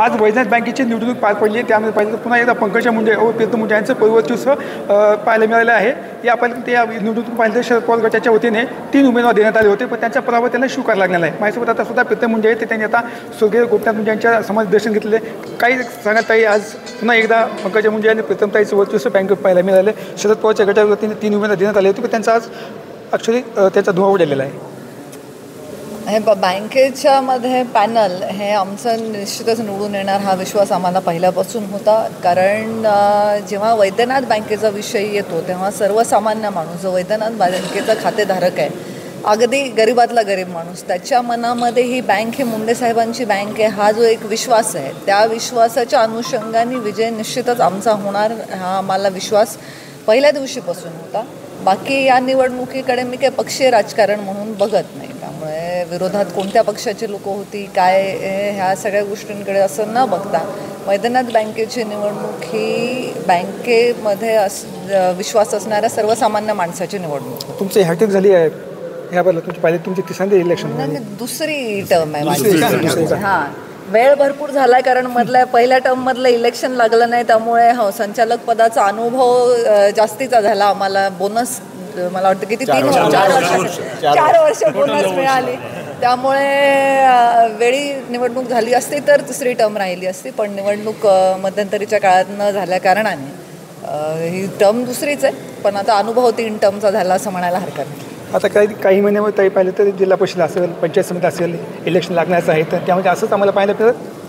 आज वैजनाथ बँकेची निवडणूक पार पडली आहे. त्यामध्ये पाहिलं तर पुन्हा एकदा पंकजा मुंडे व प्रीतम मुंडे यांचं परिवर्तुत्व पाहायला मिळालं आहे. यापैकी त्या निवडणूक पाहिलं तर शरद पवार गटाच्या वतीने 3 उमेदवार देण्यात आले होते, पण त्यांचा पराभव त्यांना स्वीकार लागलेला आहे. माझ्यासोबत आता सुद्धा प्रीतम मुंडे आहेत. त्यांनी आता स्वर्गीय गोपीनाथ मुंडे यांच्या समाज दर्शन घेतलेले. काही सांगत ताई, आज पुन्हा एकदा पंकजा मुंडे आणि प्रीतमताईचं वर्चस्व बँकेत पाहायला मिळालं. शरद पवारच्या गटाच्या वतीने 3 उमेदवार देण्यात आले होते, पण त्यांचा आज ॲक्च्युली त्याचा धुवा उडलेला आहे. हे बँकेच्या मध्ये पॅनल हे आमचं निश्चितच निवडून येणार हा विश्वास आम्हाला पहिल्यापासून होता. कारण जेव्हा वैद्यनाथ बँकेचा विषय येतो तेव्हा सर्वसामान्य माणूस जो वैद्यनाथ बँकेचा खातेधारक आहे, अगदी गरीबातला गरीब माणूस, त्याच्या मनामध्ये ही बँक ही मुंडे साहेबांची बँक आहे हा जो एक विश्वास आहे, त्या विश्वासाच्या अनुषंगाने विजय निश्चितच आमचा होणार हा आम्हाला विश्वास पहिल्या दिवशीपासून होता. बाकी या निवडणुकीकडे मी काही पक्षीय राजकारण म्हणून बघत नाही. त्यामुळे विरोधात कोणत्या पक्षाची लोकं होती काय ह्या सगळ्या गोष्टींकडे असं न बघता वैद्यनाथ बँकेची निवडणूक ही बँकेमध्ये विश्वास असणाऱ्या सर्वसामान्य माणसाची निवडणूक. तुमची हॅटिक झाली आहे याबद्दल तुमची पाहिजे तुमची तिसऱ्यांदा इलेक्शन दुसरी टर्म आहे माझी. हां, वेळ भरपूर झाला आहे कारण पहिल्या टर्ममधलं इलेक्शन लागलं नाही, त्यामुळे संचालक पदाचा अनुभव जास्तीचा झाला. आम्हाला बोनस मला वाटतं किती 4 वर्ष बोनस मिळाली. त्यामुळे वेळी निवडणूक झाली असती तर तिसरी टर्म राहिली असती, पण निवडणूक मध्यंतरीच्या काळात न झाल्या कारणाने ही टर्म दुसरीच आहे, पण आता अनुभव 3 टर्मचा झाला असं म्हणायला हरकत नाही. आता काही महिन्यामध्ये ताई पाहिलं तर जिल्हा परिषद असेल, पंचायत समिती असेल, इलेक्शन लागण्याचं आहे, तर त्यामध्ये असंच आम्हाला पाहायला मिळतं.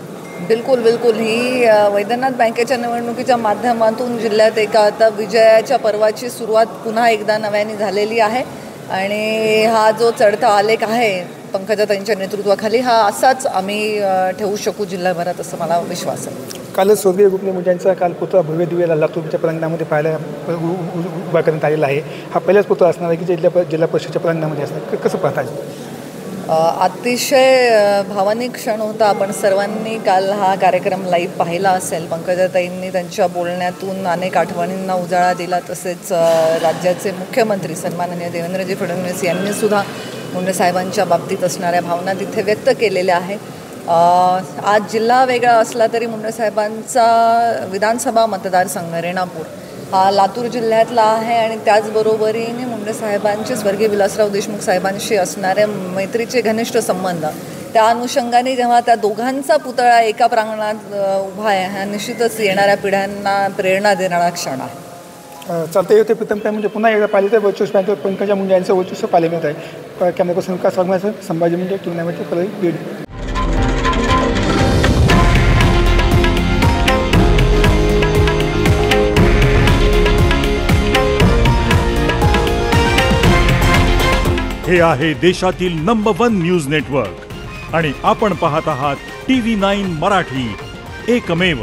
बिलकुल ही वैद्यनाथ बँकेच्या निवडणुकीच्या माध्यमातून जिल्ह्यात एका आता विजयाच्या पर्वाची सुरुवात पुन्हा एकदा नव्याने झालेली आहे. आणि हा जो चढता आलेख आहे पंकजाताईंच्या नेतृत्वाखाली हा असाच आम्ही ठेवू शकू जिल्हाभरात असं मला विश्वास आहे. कालच स्वर्गीय गोपीनाथ मुंडे यांचा काल पुतळा भव्य दिव्य लातूरच्या प्रांगणामध्ये पाहायला उभा करण्यात आलेला आहे. हा पहिलाच पुतळा असणार आहे की जिल्हा परिषदेच्या प्रांगणामध्ये असणार. कसं पाहता? अतिशय भावनिक क्षण होता. आपण सर्वांनी काल हा कार्यक्रम लाईव्ह पाहिला असेल. पंकजाताईंनी त्यांच्या बोलण्यातून अनेक आठवणींना उजाळा दिला. तसेच राज्याचे मुख्यमंत्री सन्माननीय देवेंद्रजी फडणवीस यांनी सुद्धा मुंडे साहेबांच्या बाबतीत असणाऱ्या भावना तिथे व्यक्त केलेल्या आहेत. आज जिल्हा वेगळा असला तरी मुंडे साहेबांचा विधानसभा मतदारसंघ रेणापूर हा लातूर जिल्ह्यातला आहे आणि त्याचबरोबरीने मुंडे साहेबांचे स्वर्गीय विलासराव देशमुख साहेबांशी असणाऱ्या मैत्रीचे घनिष्ठ संबंध, त्या अनुषंगाने जेव्हा त्या दोघांचा पुतळा एका प्रांगणात उभा आहे हा निश्चितच येणाऱ्या पिढ्यांना प्रेरणा देणारा क्षण आहे. चालते होते प्रीतम काय म्हणजे पुन्हा एकदा पाहिलं तर वर्चस्व बँकेवर पंकजा मुंडे यांचं वर्चस्व पाहायला मिळत आहे. कॅमेरापासून विकास वाघमारे, संभाजी मुंडे, टीव्ही बीड. हे आहे देशातील नंबर 1 न्यूज नेटवर्क आणि आपण पाहत आहात TV9 मराठी, एकमेव.